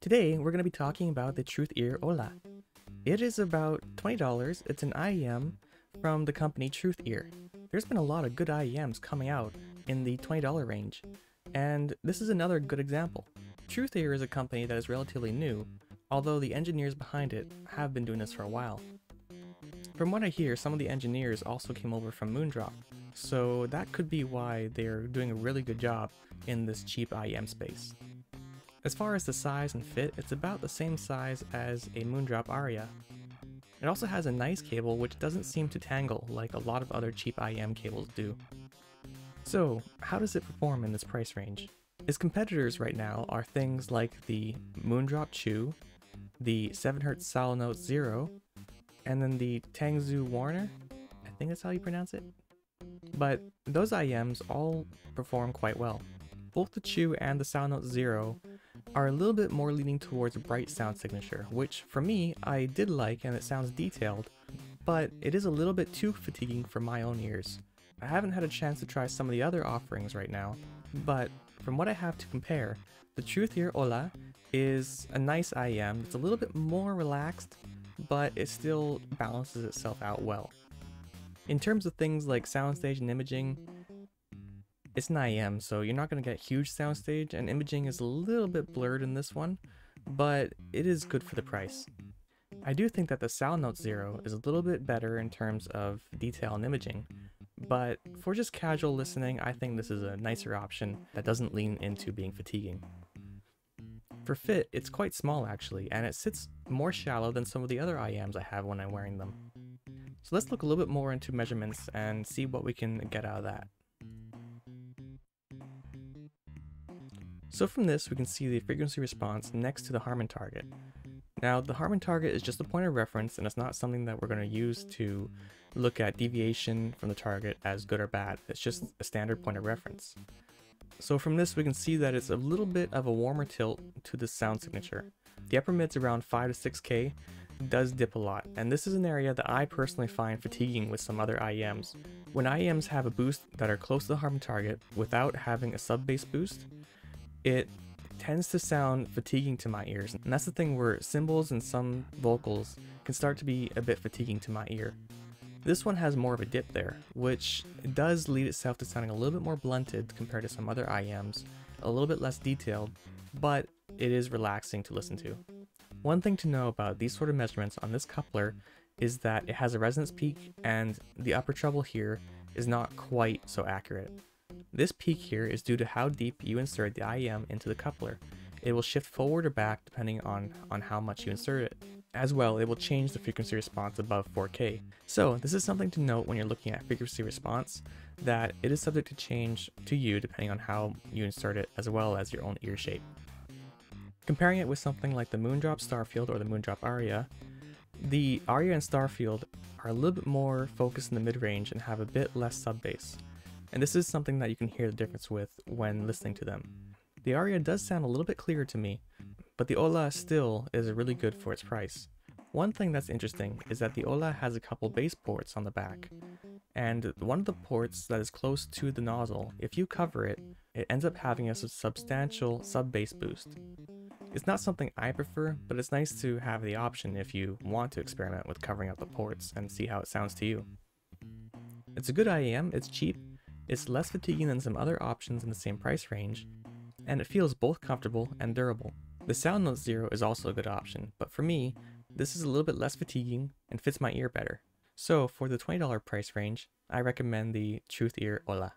Today, we're going to be talking about the Truthear Hola. It is about $20. It's an IEM from the company Truthear. There's been a lot of good IEMs coming out in the $20 range, and this is another good example. Truthear is a company that is relatively new, although the engineers behind it have been doing this for a while. From what I hear, some of the engineers also came over from Moondrop, so that could be why they're doing a really good job in this cheap IEM space. As far as the size and fit, it's about the same size as a Moondrop Aria. It also has a nice cable which doesn't seem to tangle like a lot of other cheap IEM cables do. So, how does it perform in this price range? Its competitors right now are things like the Moondrop Chew, the 7Hz Solid Note Zero, and then the Tangzu Warner, I think that's how you pronounce it. But those IEMs all perform quite well. Both the Chew and the Solid Note Zero are a little bit more leaning towards a bright sound signature, which for me, I did like and it sounds detailed, but it is a little bit too fatiguing for my own ears. I haven't had a chance to try some of the other offerings right now, but from what I have to compare, the Truthear Hola is a nice IEM. It's a little bit more relaxed, but it still balances itself out well. In terms of things like soundstage and imaging, it's an IEM, so you're not going to get huge soundstage, and imaging is a little bit blurred in this one, but it is good for the price. I do think that the Solid Note Zero is a little bit better in terms of detail and imaging, but for just casual listening, I think this is a nicer option that doesn't lean into being fatiguing. For fit, it's quite small actually, and it sits more shallow than some of the other IEMs I have when I'm wearing them. So let's look a little bit more into measurements and see what we can get out of that. So from this, we can see the frequency response next to the Harman target. Now, the Harman target is just a point of reference, and it's not something that we're going to use to look at deviation from the target as good or bad. It's just a standard point of reference. So from this, we can see that it's a little bit of a warmer tilt to the sound signature. The upper mid's around 5 to 6K, does dip a lot, and this is an area that I personally find fatiguing with some other IEMs. When IEMs have a boost that are close to the Harman target without having a sub-bass boost, it tends to sound fatiguing to my ears, and that's the thing where cymbals and some vocals can start to be a bit fatiguing to my ear. This one has more of a dip there, which does lead itself to sounding a little bit more blunted compared to some other IEMs, a little bit less detailed, but it is relaxing to listen to. One thing to know about these sort of measurements on this coupler is that it has a resonance peak, and the upper treble here is not quite so accurate. This peak here is due to how deep you insert the IEM into the coupler. It will shift forward or back depending on how much you insert it. As well, it will change the frequency response above 4K. So this is something to note when you're looking at frequency response, that it is subject to change to you depending on how you insert it as well as your own ear shape. Comparing it with something like the Moondrop Starfield or the Moondrop Aria, the Aria and Starfield are a little bit more focused in the mid-range and have a bit less sub-bass. And this is something that you can hear the difference with when listening to them. The Aria does sound a little bit clearer to me, but the Hola still is really good for its price. One thing that's interesting is that the Hola has a couple bass ports on the back, and one of the ports that is close to the nozzle, if you cover it, it ends up having a substantial sub-bass boost. It's not something I prefer, but it's nice to have the option if you want to experiment with covering up the ports and see how it sounds to you. It's a good IEM, it's cheap, it's less fatiguing than some other options in the same price range, and it feels both comfortable and durable. The Solid Note Zero is also a good option, but for me, this is a little bit less fatiguing and fits my ear better. So for the $20 price range, I recommend the Truthear Hola.